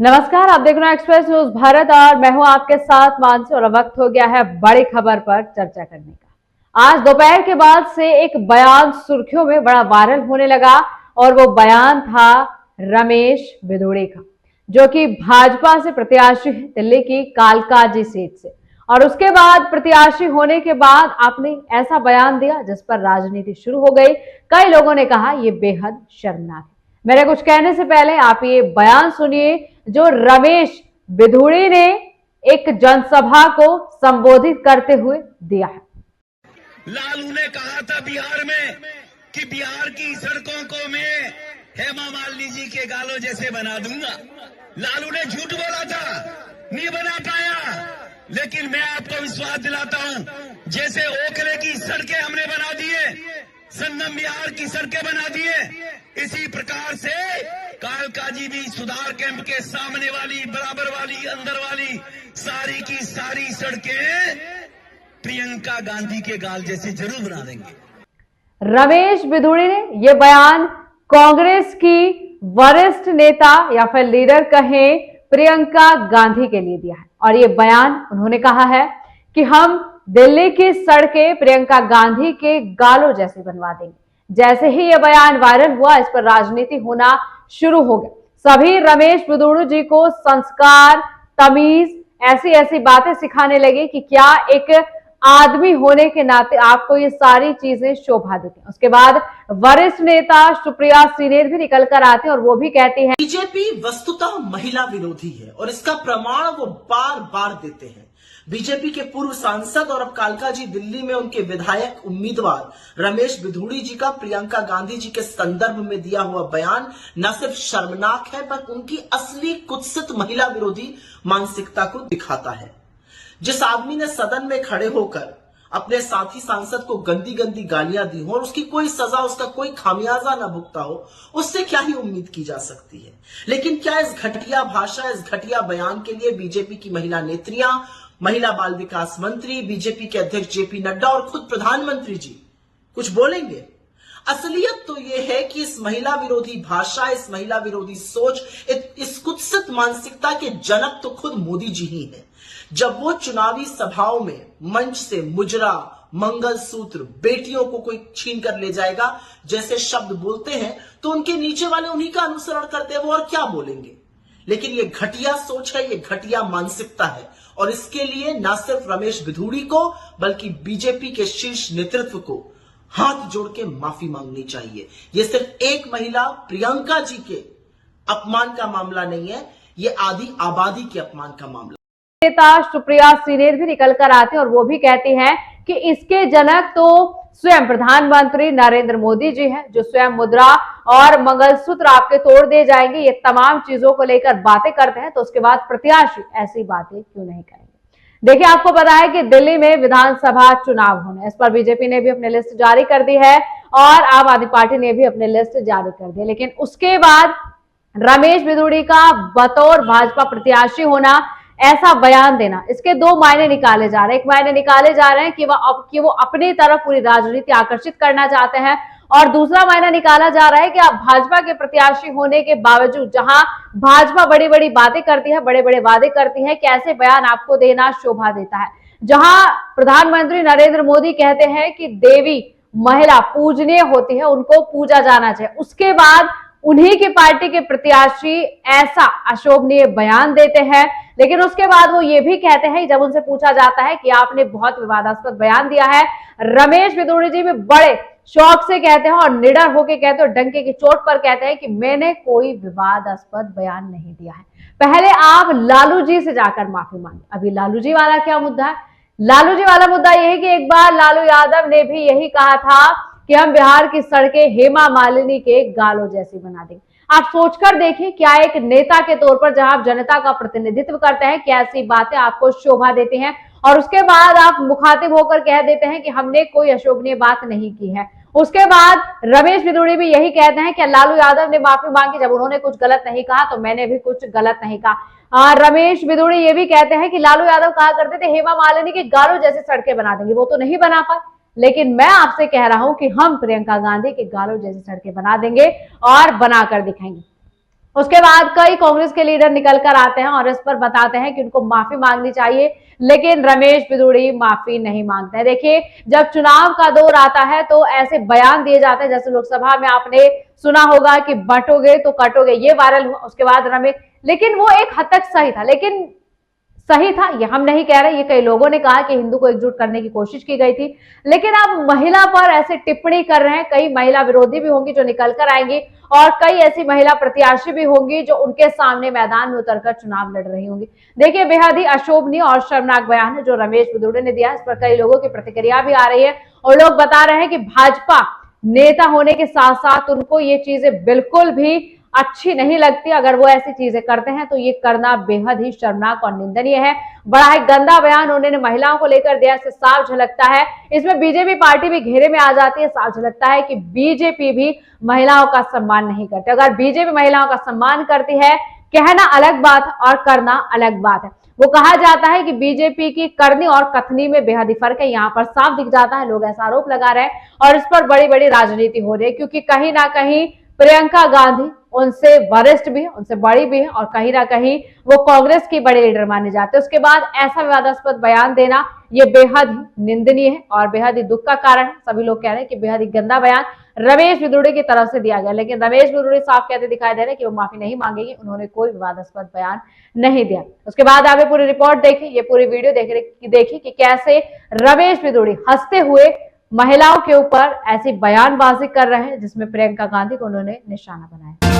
नमस्कार, आप देख रहे हैं एक्सप्रेस न्यूज भारत और मैं हूं आपके साथ मानसी। और वक्त हो गया है बड़ी खबर पर चर्चा करने का। आज दोपहर के बाद से एक बयान सुर्खियों में बड़ा वायरल होने लगा और वो बयान था रमेश बिधूड़ी का, जो कि भाजपा से प्रत्याशी है दिल्ली की कालकाजी सीट से। और उसके बाद प्रत्याशी होने के बाद आपने ऐसा बयान दिया जिस पर राजनीति शुरू हो गई। कई लोगों ने कहा यह बेहद शर्मनाक है। मेरे कुछ कहने से पहले आप ये बयान सुनिए जो रमेश बिधूड़ी ने एक जनसभा को संबोधित करते हुए दिया है। लालू ने कहा था बिहार में कि बिहार की सड़कों को मैं हेमा मालिनी जी के गालों जैसे बना दूंगा। लालू ने झूठ बोला था, नहीं बना पाया, लेकिन मैं आपको विश्वास दिलाता हूं, जैसे ओखले की सड़कें हमने बना दिए, संगम बिहार की सड़कें बना दिए, इसी प्रकार से कालकाजी भी सुधार कैंप के सामने वाली, बराबर वाली, अंदर वाली सारी की सारी सड़कें प्रियंका गांधी के गाल जैसे जरूर बना देंगे। रमेश बिधूड़ी ने यह बयान कांग्रेस की वरिष्ठ नेता या फिर लीडर कहें प्रियंका गांधी के लिए दिया है। और ये बयान उन्होंने कहा है कि हम दिल्ली की सड़कें प्रियंका गांधी के गालों जैसे बनवा देंगे। जैसे ही यह बयान वायरल हुआ, इस पर राजनीति होना शुरू हो गया। सभी रमेश बिधूड़ी जी को संस्कार, तमीज, ऐसी ऐसी बातें सिखाने लगे कि क्या एक आदमी होने के नाते आपको ये सारी चीजें शोभा देती हैं। उसके बाद वरिष्ठ नेता सुप्रिया सीनेर भी निकल कर आते हैं और वो भी कहती हैं, बीजेपी वस्तुतः महिला विरोधी है और इसका प्रमाण वो बार बार देते हैं। बीजेपी के पूर्व सांसद और अब कालकाजी दिल्ली में उनके विधायक उम्मीदवार रमेश बिधूड़ी जी का प्रियंका गांधी जी के संदर्भ में दिया हुआ बयान न सिर्फ शर्मनाक है, बल्कि उनकी असली कुत्सित महिला विरोधी मानसिकता को दिखाता है। जिस आदमी ने सदन में खड़े होकर अपने साथी सांसद को गंदी गंदी गालियां दी हो और उसकी कोई सजा, उसका कोई खामियाजा ना भुगता हो, उससे क्या ही उम्मीद की जा सकती है। लेकिन क्या इस घटिया भाषा, इस घटिया बयान के लिए बीजेपी की महिला नेत्रियां, महिला बाल विकास मंत्री, बीजेपी के अध्यक्ष जेपी नड्डा और खुद प्रधानमंत्री जी कुछ बोलेंगे? असलियत तो यह है कि इस महिला विरोधी भाषा, इस महिला विरोधी सोच, इस कुत्सित मानसिकता के जनक तो खुद मोदी जी ही हैं। जब वो चुनावी सभाओं में मंच से मुजरा, मंगलसूत्र, बेटियों को कोई छीन कर ले जाएगा जैसे शब्द बोलते हैं, तो उनके नीचे वाले उन्हीं का अनुसरण करते हैं, वो और क्या बोलेंगे। लेकिन ये घटिया सोच है, ये घटिया मानसिकता है और इसके लिए न सिर्फ रमेश बिधूड़ी को बल्कि बीजेपी के शीर्ष नेतृत्व को हाथ जोड़ के माफी मांगनी चाहिए। यह सिर्फ एक महिला प्रियंका जी के अपमान का मामला नहीं है, यह आधी आबादी के अपमान का मामला। नेता सुप्रिया सीनेर भी निकल कर आते हैं और वो भी कहती हैं कि इसके जनक तो स्वयं प्रधानमंत्री नरेंद्र मोदी जी हैं, जो स्वयं मुद्रा और मंगलसूत्र आपके तोड़ दे जाएंगे। ये तमाम चीजों को लेकर बातें करते हैं, तो उसके बाद प्रत्याशी ऐसी बातें क्यों नहीं करेंगे। देखिए, आपको पता है कि दिल्ली में विधानसभा चुनाव होने, इस पर बीजेपी ने भी अपनी लिस्ट जारी कर दी है और आम आदमी पार्टी ने भी अपनी लिस्ट जारी कर दी। लेकिन उसके बाद रमेश बिधूड़ी का बतौर भाजपा प्रत्याशी होना, ऐसा बयान देना, इसके दो मायने निकाले जा रहे हैं। एक मायने निकाले जा रहे हैं कि वो अपनी तरफ पूरी राजनीति आकर्षित करना चाहते हैं, और दूसरा मायना निकाला जा रहा है कि आप भाजपा के प्रत्याशी होने के बावजूद, जहां भाजपा बड़ी बड़ी बातें करती है, बड़े बड़े वादे करती है, कैसे बयान आपको देना शोभा देता है। जहां प्रधानमंत्री नरेंद्र मोदी कहते हैं कि देवी महिला पूजनीय होती है, उनको पूजा जाना चाहिए, उसके बाद उन्हीं की पार्टी के प्रत्याशी ऐसा अशोभनीय बयान देते हैं। लेकिन उसके बाद वो ये भी कहते हैं, जब उनसे पूछा जाता है कि आपने बहुत विवादास्पद बयान दिया है, रमेश बिधूड़ी जी भी बड़े शौक से कहते हैं और निडर होकर कहते हैं, डंके की चोट पर कहते हैं कि मैंने कोई विवादास्पद बयान नहीं दिया है। पहले आप लालू जी से जाकर माफी मांगे। अभी लालू जी वाला क्या मुद्दा है? लालू जी वाला मुद्दा यह है कि एक बार लालू यादव ने भी यही कहा था कि हम बिहार की सड़कें हेमा मालिनी के गालों जैसी बना देंगे। आप सोचकर देखिए, क्या एक नेता के तौर पर जहां आप जनता का प्रतिनिधित्व करते हैं, कैसी बातें आपको शोभा देती हैं, और उसके बाद आप मुखातिब होकर कह देते हैं कि हमने कोई अशोभनीय बात नहीं की है। उसके बाद रमेश बिधूड़ी भी यही कहते हैं कि लालू यादव ने माफी मांगी, जब उन्होंने कुछ गलत नहीं कहा तो मैंने भी कुछ गलत नहीं कहा। रमेश बिधूड़ी ये भी कहते हैं कि लालू यादव कहा करते थे हेमा मालिनी के गालों जैसे सड़कें बना देंगे, वो तो नहीं बना पाए, लेकिन मैं आपसे कह रहा हूं कि हम प्रियंका गांधी के गालों जैसी सड़कें बना देंगे और बनाकर दिखाएंगे। उसके बाद कई कांग्रेस के लीडर निकल कर आते हैं और इस पर बताते हैं कि उनको माफी मांगनी चाहिए, लेकिन रमेश बिधूड़ी माफी नहीं मांगते हैं। देखिए, जब चुनाव का दौर आता है तो ऐसे बयान दिए जाते हैं, जैसे लोकसभा में आपने सुना होगा कि बंटोगे तो कटोगे, ये वायरल हुआ। उसके बाद रमेश, लेकिन वो एक हद तक सही था, लेकिन सही था ये हम नहीं कह रहे, ये कई लोगों ने कहा कि हिंदू को एकजुट करने की कोशिश की गई थी, लेकिन अब महिला पर ऐसे टिप्पणी कर रहे हैं। कई महिला विरोधी भी होंगी जो निकल कर आएंगी और कई ऐसी महिला प्रत्याशी भी होंगी जो उनके सामने मैदान में उतरकर चुनाव लड़ रही होंगी। देखिए, बेहद ही अशोभनीय और शर्मनाक बयान है जो रमेश बिधूड़ी ने दिया। इस पर कई लोगों की प्रतिक्रिया भी आ रही है और लोग बता रहे हैं कि भाजपा नेता होने के साथ साथ उनको ये चीजें बिल्कुल भी अच्छी नहीं लगती। अगर वो ऐसी चीजें करते हैं तो ये करना बेहद ही शर्मनाक और निंदनीय है। बड़ा ही गंदा बयान उन्होंने महिलाओं को लेकर दिया, इससे साफ झलकता है, इसमें बीजेपी पार्टी भी घेरे में आ जाती है। साफ झलकता है कि बीजेपी भी महिलाओं का सम्मान नहीं करती। अगर बीजेपी महिलाओं का सम्मान करती है, कहना अलग बात और करना अलग बात है। वो कहा जाता है कि बीजेपी की करनी और कथनी में बेहद ही फर्क है। यहाँ पर साफ दिख जाता है, लोग ऐसा आरोप लगा रहे हैं और इस पर बड़ी बड़ी राजनीति हो रही है, क्योंकि कहीं ना कहीं प्रियंका गांधी उनसे वरिष्ठ भी है, उनसे बड़ी भी है और कहीं ना कहीं वो कांग्रेस की बड़े लीडर माने जाते हैं। उसके बाद ऐसा विवादास्पद बयान देना ये बेहद ही निंदनीय है और बेहद ही दुख का कारण है। सभी लोग कह रहे हैं कि बेहद ही गंदा बयान रमेश बिधूड़ी की तरफ से दिया गया, लेकिन रमेश बिधूड़ी साफ कहते दिखाई दे रहे हैं कि वो माफी नहीं मांगेंगे, उन्होंने कोई विवादास्पद बयान नहीं दिया। उसके बाद आपने पूरी रिपोर्ट देखी, ये पूरी वीडियो देखी कि कैसे रमेश बिधूड़ी हंसते हुए महिलाओं के ऊपर ऐसी बयानबाजी कर रहे हैं जिसमें प्रियंका गांधी को उन्होंने निशाना बनाया।